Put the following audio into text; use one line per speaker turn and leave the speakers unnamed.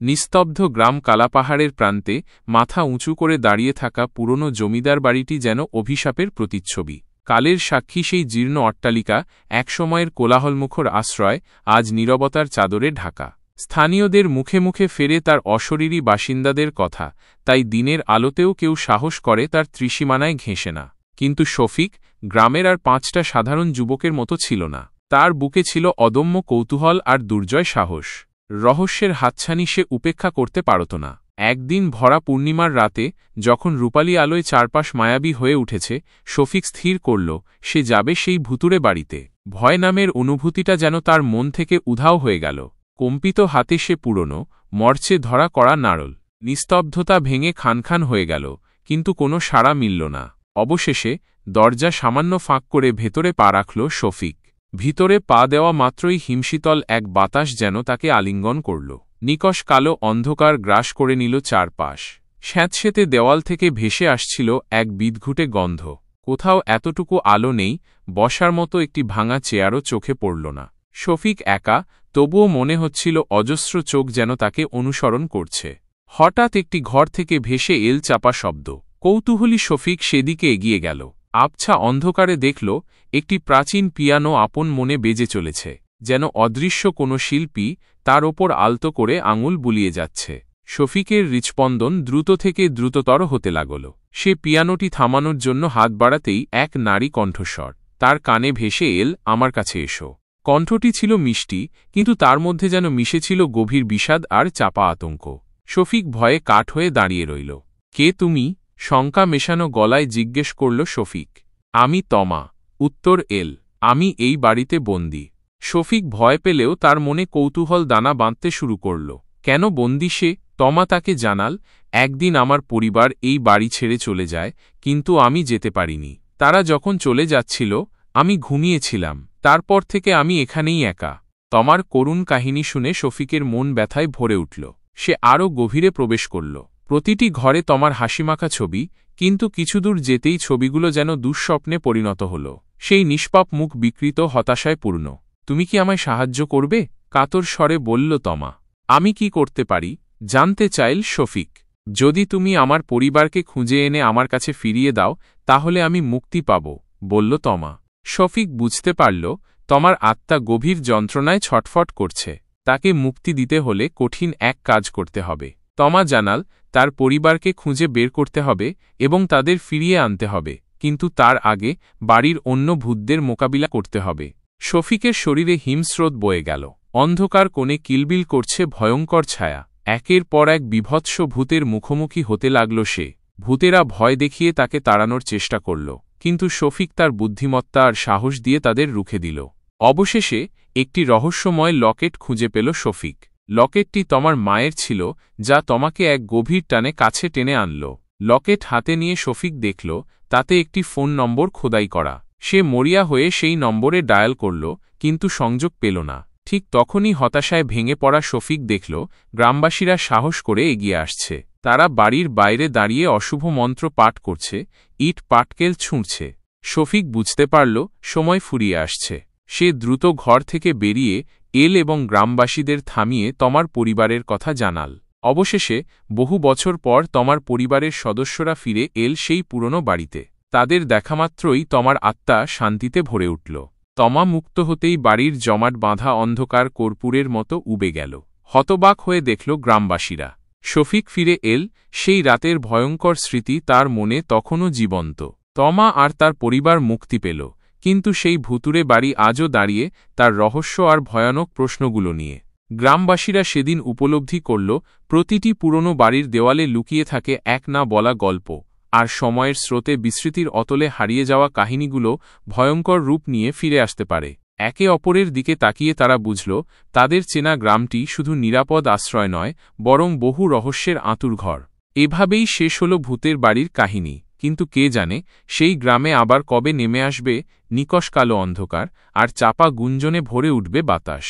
নিস্তব্ধ গ্রাম কালাপাহাড়ের প্রান্তে মাথা উঁচু করে দাঁড়িয়ে থাকা পুরনো জমিদার বাড়িটি যেন অভিশাপের প্রতিচ্ছবি। কালের সাক্ষী সেই জীর্ণ অট্টালিকা, একসময়ের কোলাহলমুখর আশ্রয়, আজ নীরবতার চাদরে ঢাকা। স্থানীয়দের মুখে মুখে ফেরে তার অশরীরী বাসিন্দাদের কথা, তাই দিনের আলোতেও কেউ সাহস করে তার ত্রিসীমানায় ঘেঁষে না। কিন্তু শফিক গ্রামের আর 5টা সাধারণ যুবকের মতো ছিল না। তার বুকে ছিল অদম্য কৌতূহল আর দুর্জয় সাহস। রহস্যের হাতছানি সে উপেক্ষা করতে পারত না। একদিন ভরা পূর্ণিমার রাতে, যখন রূপালী আলোয় চারপাশ মায়াবী হয়ে উঠেছে, শফিক স্থির করল সে যাবে সেই ভুতুড়ে বাড়িতে। ভয় নামের অনুভূতিটা যেন তার মন থেকে উধাও হয়ে গেল। কম্পিত হাতে সে পুরনো, মরচে ধরা করা নাড়ল। নিস্তব্ধতা ভেঙে খানখান হয়ে গেল, কিন্তু কোনো সাড়া মিলল না। অবশেষে দরজা সামান্য ফাঁক করে ভেতরে পা রাখল শফিক। ভিতরে পা দেওয়া মাত্রই হিমশীতল এক বাতাস যেন তাকে আলিঙ্গন করল। নিকষ কালো অন্ধকার গ্রাস করে নিল চারপাশ। স্যাঁতসেঁতে দেওয়াল থেকে ভেসে আসছিল এক বিদঘুটে গন্ধ। কোথাও এতটুকু আলো নেই, বসার মতো একটি ভাঙা চেয়ারও চোখে পড়ল না। শফিক একা, তবুও মনে হচ্ছিল অজস্র চোখ যেন তাকে অনুসরণ করছে। হঠাৎ একটি ঘর থেকে ভেসে এল চাপা শব্দ। কৌতূহলী শফিক সেদিকে এগিয়ে গেল। আবছা অন্ধকারে দেখল একটি প্রাচীন পিয়ানো আপন মনে বেজে চলেছে, যেন অদৃশ্য কোনো শিল্পী তার ওপর আলতো করে আঙুল বুলিয়ে যাচ্ছে। শফিকের হৃৎস্পন্দন দ্রুত থেকে দ্রুততর হতে লাগল। সে পিয়ানোটি থামানোর জন্য হাত বাড়াতেই এক নারী কণ্ঠস্বর তার কানে ভেসে এল, আমার কাছে এসো। কণ্ঠটি ছিল মিষ্টি, কিন্তু তার মধ্যে যেন মিশেছিল গভীর বিষাদ আর চাপা আতঙ্ক। শফিক ভয়ে কাঠ হয়ে দাঁড়িয়ে রইল। কে তুমি? শঙ্কা মেশানো গলায় জিজ্ঞেস করল শফিক। আমি তমা, উত্তর এল। আমি এই বাড়িতে বন্দী। শফিক ভয় পেলেও তার মনে কৌতূহল দানা বাঁধতে শুরু করল। কেন বন্দী সে? তমা তাকে জানাল, একদিন আমার পরিবার এই বাড়ি ছেড়ে চলে যায়, কিন্তু আমি যেতে পারিনি। তারা যখন চলে যাচ্ছিল, আমি ঘুমিয়েছিলাম। তারপর থেকে আমি এখানেই একা। তমার করুণ কাহিনী শুনে শফিকের মন ব্যথায় ভরে উঠল। সে আরও গভীরে প্রবেশ করল। প্রতিটি ঘরে তমার হাসিমাখা ছবি, কিন্তু কিছুদূর যেতেই ছবিগুলো যেন দুঃস্বপ্নে পরিণত হল। সেই নিষ্পাপ মুখ বিকৃত হতাশায় পূর্ণ। তুমি কি আমায় সাহায্য করবে? কাতর স্বরে বলল তমা। আমি কি করতে পারি? জানতে চাইল শফিক। যদি তুমি আমার পরিবারকে খুঁজে এনে আমার কাছে ফিরিয়ে দাও, তাহলে আমি মুক্তি পাব, বলল তমা। শফিক বুঝতে পারল তমার আত্মা গভীর যন্ত্রণায় ছটফট করছে। তাকে মুক্তি দিতে হলে কঠিন এক কাজ করতে হবে। তমা জানাল, তার পরিবারকে খুঁজে বের করতে হবে এবং তাদের ফিরিয়ে আনতে হবে, কিন্তু তার আগে বাড়ির অন্য ভূতদের মোকাবিলা করতে হবে। শফিকের শরীরে হিমস্রোত বয়ে গেল। অন্ধকার কোণে কিলবিল করছে ভয়ঙ্কর ছায়া। একের পর এক বিভৎস ভূতের মুখোমুখি হতে লাগল সে। ভূতেরা ভয় দেখিয়ে তাকে তাড়ানোর চেষ্টা করল, কিন্তু শফিক তার বুদ্ধিমত্তা আর সাহস দিয়ে তাদের রুখে দিল। অবশেষে একটি রহস্যময় লকেট খুঁজে পেল শফিক। লকেটটি তমার মায়ের ছিল, যা তমাকে এক গভীর টানে কাছে টেনে আনল। লকেট হাতে নিয়ে শফিক দেখল তাতে একটি ফোন নম্বর খোদাই করা। সে মরিয়া হয়ে সেই নম্বরে ডায়াল করল, কিন্তু সংযোগ পেল না। ঠিক তখনই হতাশায় ভেঙে পড়া শফিক দেখল গ্রামবাসীরা সাহস করে এগিয়ে আসছে। তারা বাড়ির বাইরে দাঁড়িয়ে অশুভ মন্ত্র পাঠ করছে, ইট পাটকেল ছুঁড়ছে। শফিক বুঝতে পারল সময় ফুরিয়ে আসছে। সে দ্রুত ঘর থেকে বেরিয়ে এল এবং গ্রামবাসীদের থামিয়ে তমার পরিবারের কথা জানাল। অবশেষে বহু বছর পর তমার পরিবারের সদস্যরা ফিরে এল সেই পুরনো বাড়িতে। তাদের দেখামাত্রই তমার আত্মা শান্তিতে ভরে উঠল। তমা মুক্ত হতেই বাড়ির জমাট বাঁধা অন্ধকার কর্পূরের মতো উবে গেল। হতবাক হয়ে দেখল গ্রামবাসীরা। শফিক ফিরে এল, সেই রাতের ভয়ঙ্কর স্মৃতি তার মনে তখনও জীবন্ত। তমা আর তার পরিবার মুক্তি পেল, কিন্তু সেই ভুতুড়ে বাড়ি আজও দাঁড়িয়ে তার রহস্য আর ভয়ানক প্রশ্নগুলো নিয়ে। গ্রামবাসীরা সেদিন উপলব্ধি করল প্রতিটি পুরনো বাড়ির দেওয়ালে লুকিয়ে থাকে এক না বলা গল্প, আর সময়ের স্রোতে বিস্মৃতির অতলে হারিয়ে যাওয়া কাহিনীগুলো ভয়ঙ্কর রূপ নিয়ে ফিরে আসতে পারে। একে অপরের দিকে তাকিয়ে তারা বুঝল তাদের চেনা গ্রামটি শুধু নিরাপদ আশ্রয় নয়, বরং বহু রহস্যের আঁতুড়ঘর। এভাবেই শেষ হল ভূতের বাড়ির কাহিনী, কিন্তু কে জানে সেই গ্রামে আবার কবে নেমে আসবে নিকষ কালো অন্ধকার, আর চাপা গুঞ্জনে ভরে উঠবে বাতাস।